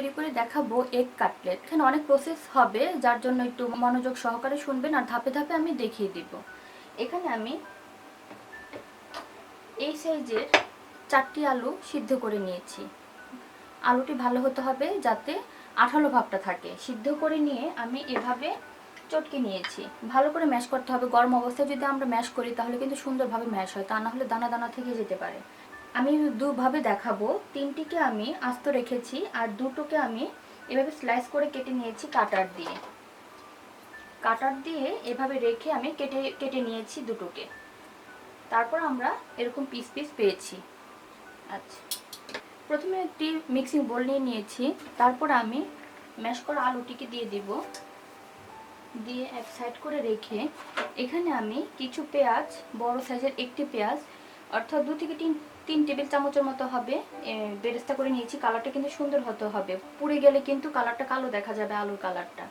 তৈরি করে দেখাবো এগ কাটলেট। এখানে অনেক প্রসেস হবে, যার জন্য একটু মনোযোগ সহকারে শুনবেন আর ধাপে ধাপে আমি দেখিয়ে দিব। এখানে আমি এই সাইজের 4টি আলু সিদ্ধ করে নিয়েছি। আলুটি ভালো হতে হবে যাতে আঠালো ভাবটা থাকে। সিদ্ধ করে নিয়ে আমি এভাবে চটকে নিয়েছি। ভালো করে ম্যাশ করতে হবে। গরম অবস্থায় যদি আমরা ম্যাশ করি তাহলে কিন্তু সুন্দরভাবে ম্যাশ হয়, তা না হলে দানা দানা থেকে যেতে পারে। আমি দুভাবে দেখাবো। 3টিকে আমি আস্ত রেখেছি আর 2টোকে আমি এভাবে স্লাইস করে কেটে নিয়েছি কাটার দিয়ে। কাটার দিয়ে এভাবে রেখে আমি কেটে কেটে নিয়েছি 2টোকে। তারপর আমরা এরকম পিস পিস পেয়েছি। আচ্ছা, প্রথমে একটি মিক্সিং বোল নিয়ে নিয়েছি। তারপর আমি ম্যাশ করা আলুটিকে দিয়ে দিব। দিয়ে এক সাইড করে রেখে এখানে আমি কিছু পেঁয়াজ, বড় সাইজের একটি পেঁয়াজ অর্থাৎ 2 থেকে 3 টেবিল চামচের মতো হবে বেরেস্তা করে নিয়েছি। কালারটা কিন্তু সুন্দর হতে হবে, পুড়ে গেলে কিন্তু কালারটা কালো দেখা যাবে। আলুর কালারটা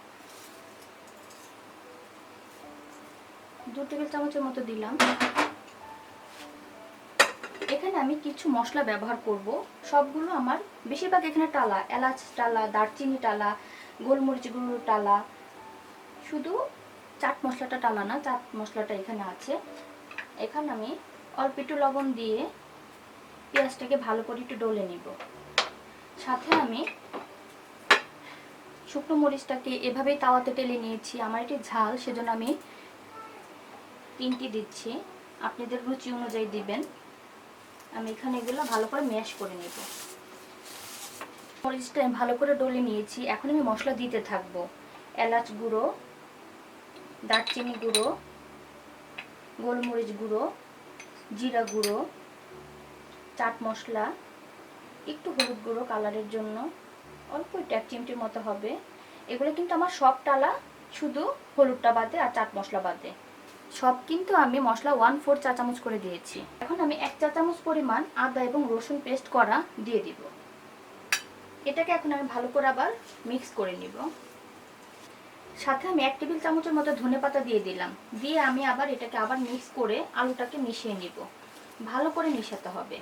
2 টেবিল চামচের মতো দিলাম। এখানে আমি কিছু মশলা ব্যবহার করব। সবগুলো আমার বেশিরভাগ এখানে টালা, এলাচ টালা, দারচিনি টালা, গোলমরিচ গুঁড়ো টালা, শুধু চাট মশলাটা টালা না, চাট মশলাটা এখানে আছে। এখানে আমি অল্প একটু লবণ দিয়ে পেঁয়াজটাকে ভালো করে একটু ডলে নিব। সাথে আমি শুকনো মরিচটাকে এভাবেই তাওয়াতে টেলে নিয়েছি। আমার এটি ঝাল, সেজন্য আমি 3টি দিচ্ছি। আপনাদের রুচি অনুযায়ী দিবেন। আমি এখানে এগুলো ভালো করে ম্যাশ করে নেব। মরিচটা ভালো করে ডলে নিয়েছি। এখন আমি মশলা দিতে থাকবো। এলাচ গুঁড়ো, দারচিনি গুঁড়ো, গোলমরিচ গুঁড়ো, জিরা গুঁড়ো, চাট মশলা, একটু হলুদ গুঁড়ো কালারের জন্য, অল্প একটু 1 চিমটির মতো হবে। এগুলো কিন্তু আমার সব টালা, শুধু হলুদটা বাদে আর চাট মশলা বাদে। সব কিন্তু আমি মশলা 1/4 চা চামচ করে দিয়েছি। এখন আমি 1 চা চামচ পরিমাণ আদা এবং রসুন পেস্ট করা দিয়ে দিব। এটাকে এখন আমি ভালো করে আবার মিক্স করে নিব। সাথে আমি 1 টেবিল চামচের মতো ধনেপাতা দিয়ে দিলাম। দিয়ে আমি আবার এটাকে আবার মিক্স করে আলুটাকে মিশিয়ে নিব। ভালো করে মিশাতে হবে।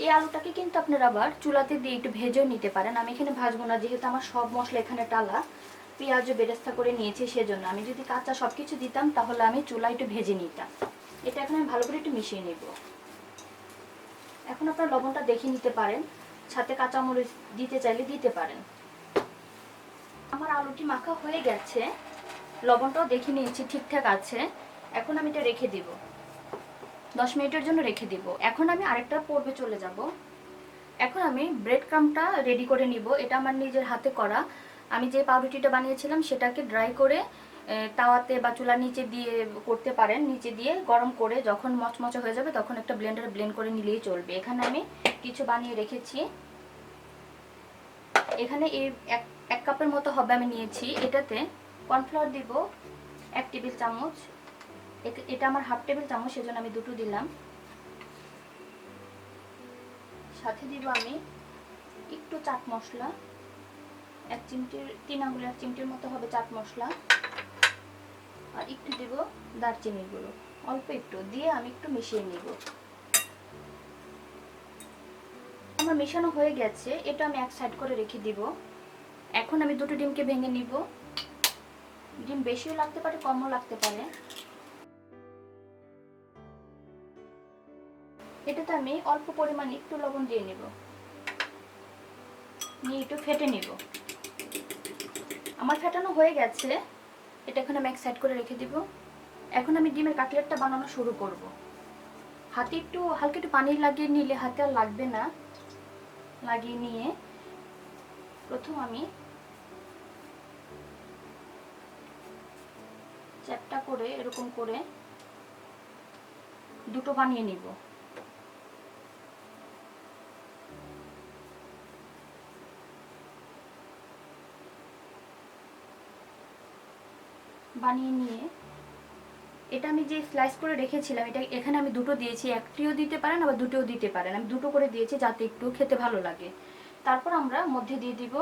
এই আলুটাকে কিন্তু আপনারা আবার চুলাতে দিয়ে একটু ভেজেও নিতে পারেন। আমি এখানে ভাজবো না, যেহেতু আমার সব মশলা এখানে টালা, পেঁয়াজও বেরেস্তা করে নিয়েছি, সেজন্য। আমি যদি কাঁচা সব কিছু দিতাম তাহলে আমি চুলা একটু ভেজে নিতাম। এটা এখন আমি ভালো করে একটু মিশিয়ে নেব। এখন আপনারা লবণটা দেখে নিতে পারেন, সাথে কাঁচামরিচ দিতে চাইলে দিতে পারেন। আমার আলুটি মাখা হয়ে গেছে, লবণটাও দেখে নিয়েছি ঠিকঠাক আছে। এখন আমি এটা রেখে দিব, 10 মিনিটের জন্য রেখে দিব। এখন আমি আরেকটা পর্বে চলে যাব। এখন আমি ব্রেড ক্রাম্বটা রেডি করে নিব। এটা আমার নিজের হাতে করা। আমি যে পাউরুটিটা বানিয়েছিলাম সেটাকে ড্রাই করে তাওয়াতে বা চুলার নিচে দিয়ে করতে পারেন। নিচে দিয়ে গরম করে যখন মচমচে হয়ে যাবে তখন একটা ব্লেন্ডারে ব্লেন্ড করে নিলেই চলবে। এখানে আমি কিছু বানিয়ে রেখেছি। এখানে এই এক কাপের মতো হবে আমি নিয়েছি। এটাতে কর্নফ্লাওয়ার দিব 1 টেবিল চামচ। এটা আমার 1/2 টেবিল চামচ, সেজন্য আমি 2টো দিলাম। সাথে দিব আমি একটু চাট মশলা, 1 চিমটির 3 আঙ্গুলের 1 চিমটির মতো হবে চাট মশলা। আর একটু দেব দারচিনি গুঁড়ো, অল্প একটু দিয়ে আমি একটু মিশিয়ে নিব। আমার মেশানো হয়ে গেছে, এটা আমি এক সাইড করে রেখে দিব। এখন আমি 2টো ডিমকে ভেঙে নিব। ডিম বেশিও লাগতে পারে, কমও লাগতে পারে। এটাতে আমি অল্প পরিমাণে একটু লবণ দিয়ে নিব, নিয়ে একটু ফেটে নিব। আমার ফেটানো হয়ে গেছে, এটা এখন আমি এক সাইড করে রেখে দিব। এখন আমি ডিমের কাটলেটটা বানানো শুরু করব। হাতে একটু হালকা একটু পানি লাগিয়ে নিলে হাতে আর লাগবে না। লাগিয়ে নিয়ে প্রথম আমি চ্যাপটা করে এরকম করে 2টো বানিয়ে নিব। বানিয়ে নিয়ে এটা আমি যে স্লাইস করে রেখেছিলাম, এটা এখানে আমি 2টো দিয়েছি। একটিও দিতে পারেন, আবার 2টোও দিতে পারেন। আমি 2টো করে দিয়েছি যাতে একটু খেতে ভালো লাগে। তারপর আমরা মধ্যে দিয়ে দিব,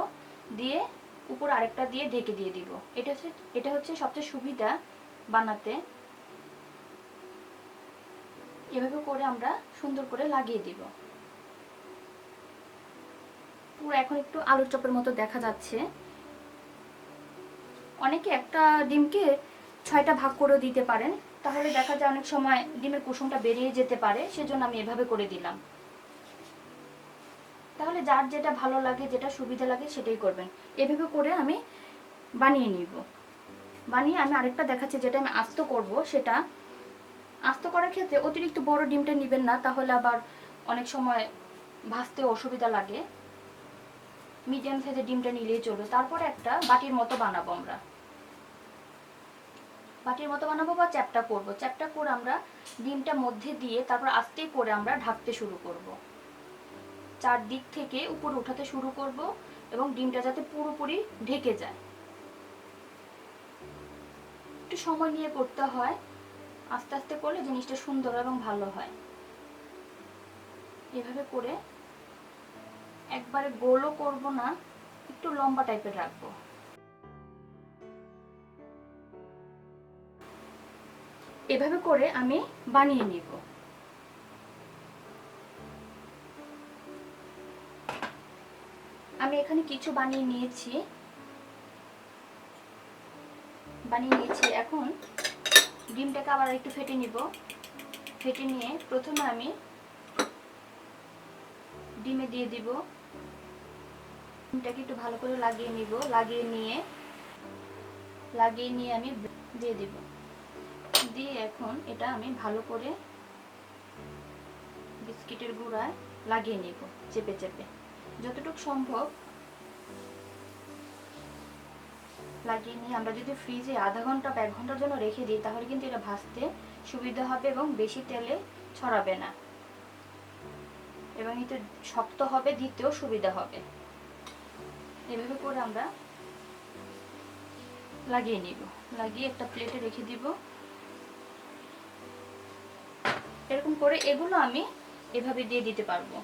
দিয়ে উপর আরেকটা দিয়ে ঢেকে দিয়ে দিব। এটা হচ্ছে সবচেয়ে সুবিধা বানাতে। এভাবে করে আমরা সুন্দর করে লাগিয়ে দিব। পুরো এখন একটু আলুর চপের মতো দেখা যাচ্ছে। অনেকে একটা ডিমকে 6টা ভাগ করে দিতে পারেন, তাহলে দেখা যায় অনেক সময় ডিমের কুসুমটা বেরিয়ে যেতে পারে, সেজন্য আমি এভাবে করে দিলাম। তাহলে যার যেটা ভালো লাগে, যেটা সুবিধা লাগে সেটাই করবেন। এভাবে করে আমি বানিয়ে নিব। বানিয়ে আমি আরেকটা দেখাচ্ছি, যেটা আমি আস্ত করব। সেটা আস্ত করার ক্ষেত্রে অতিরিক্ত বড় ডিমটা নেবেন না, তাহলে আবার অনেক সময় ভাজতে অসুবিধা লাগে। মিডিয়াম সাইজের ডিমটা নিলেই চলবে। তারপরে একটা বাটির মতো বানাবো আমরা, বাটির মতো বানাবো বা চ্যাপটা করব। চ্যাপটা করে আমরা ডিমটা মধ্যে দিয়ে তারপর আস্তে করে আমরা ঢাকতে শুরু করব। চারদিক থেকে উপরে উঠাতে শুরু করব এবং ডিমটা যাতে পুরোপুরি ঢেকে যায়। একটু সময় নিয়ে করতে হয়, আস্তে আস্তে করলে জিনিসটা সুন্দর এবং ভালো হয়। এভাবে করে একবারে গোলও করব না, একটু লম্বা টাইপের রাখবো। এভাবে করে আমি বানিয়ে নিব। আমি এখানে কিছু বানিয়ে নিয়েছি। এখন ডিমটাকে আবার একটু ফেটে নিব। ফেটে নিয়ে প্রথমে আমি ডিমে দিয়ে দিব। ডিমটাকে একটু ভালো করে লাগিয়ে নিব। লাগিয়ে নিয়ে আমি দিয়ে দিব। দিয়ে এখন এটা আমি ভালো করে বিস্কিটের গুঁড়ায় লাগিয়ে নিব, চেপে চেপে যতটুকু সম্ভব লাগিয়ে নিয়ে আমরা যদি ফ্রিজে আধা ঘন্টা বা 1 ঘন্টার জন্য রেখে দিই, তাহলে কিন্তু এটা ভাজতে সুবিধা হবে এবং বেশি তেলে ছড়াবে না, এবং এতে শক্ত হবে, দিতেও সুবিধা হবে। এভাবে করে আমরা লাগিয়ে নিব। লাগিয়ে একটা প্লেটে রেখে দিব। এরকম করে এগুলো আমি এভাবে দিয়ে দিতে পারবো।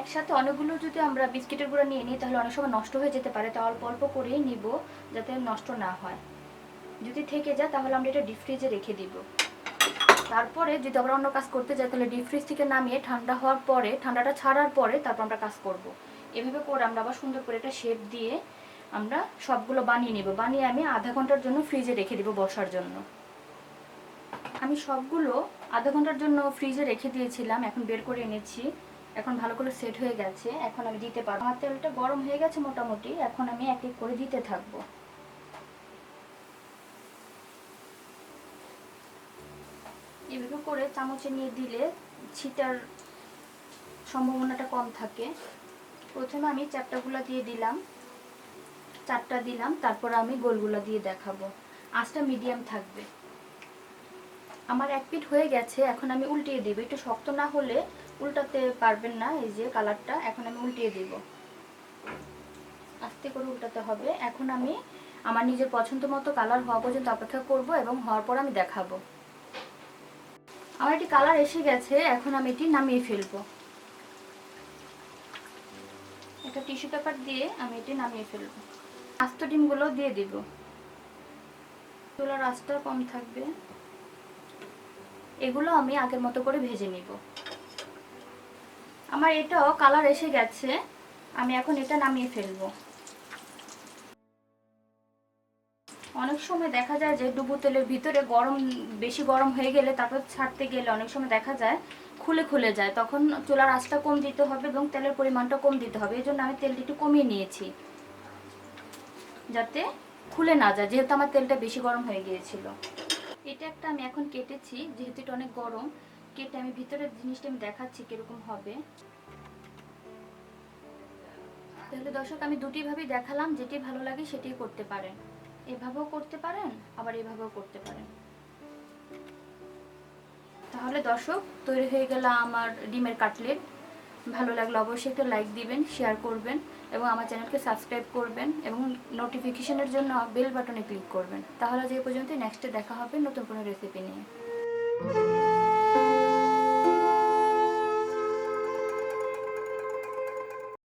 একসাথে অনেকগুলো যদি আমরা বিস্কিটের গুঁড়া নিয়ে নিই, তাহলে অনেক সময় নষ্ট হয়ে যেতে পারে। তাই অল্প অল্প করেই নিব, যাতে নষ্ট না হয়। যদি থেকে যায় তাহলে আমরা এটা ডিপ ফ্রিজে রেখে দিব। তারপরে যদি আমরা অন্য কাজ করতে যাই, তাহলে ডিপ ফ্রিজ থেকে নামিয়ে ঠান্ডা হওয়ার পরে, ঠান্ডাটা ছাড়ার পরে তারপর আমরা কাজ করব। এভাবে করে আমরা আবার সুন্দর করে একটা শেপ দিয়ে আমরা সবগুলো বানিয়ে নিব। বানিয়ে আমি আধা ঘন্টার জন্য ফ্রিজে রেখে দিব বসার জন্য। আমি সবগুলো আধা ঘন্টার জন্য ফ্রিজে রেখে দিয়েছিলাম, এখন বের করে এনেছি। এখন ভালো করে সেট হয়ে গেছে, এখন আমি দিতে পারবো। আমার তেলটা গরম হয়ে গেছে মোটামুটি, এখন আমি এক এক করে দিতে থাকবো। এভাবে করে চামচে নিয়ে দিলে ছিটার সম্ভাবনাটা কম থাকে। প্রথমে আমি চ্যাপটাগুলো দিয়ে দিলাম, 4টা দিলাম, তারপর আমি গোলগুলো দিয়ে দেখাবো। আঁচটা মিডিয়াম থাকবে। আমার এক পিঠ হয়ে গেছে, এখন আমি উল্টিয়ে দিব। একটু শক্ত না হলে উল্টাতে পারবেন না। এই যে কালারটা, এখন আমি উল্টিয়ে দিব। আস্তে করে উল্টাতে হবে। এখন আমি আমার নিজের পছন্দ মতো কালার হওয়া পর্যন্ত অপেক্ষা করব এবং হওয়ার পর আমি দেখাবো। আমার এটি কালার এসে গেছে, এখন আমি এটি নামিয়ে ফেলবো। একটা টিস্যু পেপার দিয়ে আমি এটি নামিয়ে ফেলবো। আস্ত ডিমগুলো দিয়ে দিব। চুলার আঁচটা কম থাকবে। এগুলো আমি আগের মতো করে ভেজে নিব। আমার এটাও কালার এসে গেছে, আমি এখন এটা নামিয়ে ফেলবো। অনেক সময় দেখা যায় যে ডুবো তেলের ভিতরে বেশি গরম হয়ে গেলে তারপর ছাড়তে গেলে অনেক সময় দেখা যায় খুলে খুলে যায়। তখন চুলার আঁচটা কম দিতে হবে এবং তেলের পরিমাণটা কম দিতে হবে। এই জন্য আমি তেলটা একটু কমিয়ে নিয়েছি, যাতে খুলে না যায়, যেহেতু আমার তেলটা বেশি গরম হয়ে গিয়েছিল। এটা একটা আমি এখন কেটেছি, যেহেতু এটা অনেক গরম। কেটে আমি ভিতরের জিনিসটা আমি দেখাচ্ছি কিরকম হবে। তাহলে দর্শক, আমি দুটিভাবেই দেখালাম, যেটি ভালো লাগে সেটি করতে পারেন। এভাবেও করতে পারেন, আবার এভাবেও করতে পারেন। তাহলে দর্শক, তৈরি হয়ে গেল আমার ডিমের কাটলেট। ভালো লাগলে অবশ্যই একটা লাইক দিবেন, শেয়ার করবেন এবং আমার চ্যানেলকে সাবস্ক্রাইব করবেন এবং নোটিফিকেশনের জন্য বেল বাটনে ক্লিক করবেন। তাহলে যে পর্যন্ত নেক্সটে দেখা হবে নতুন কোনো রেসিপি নিয়ে।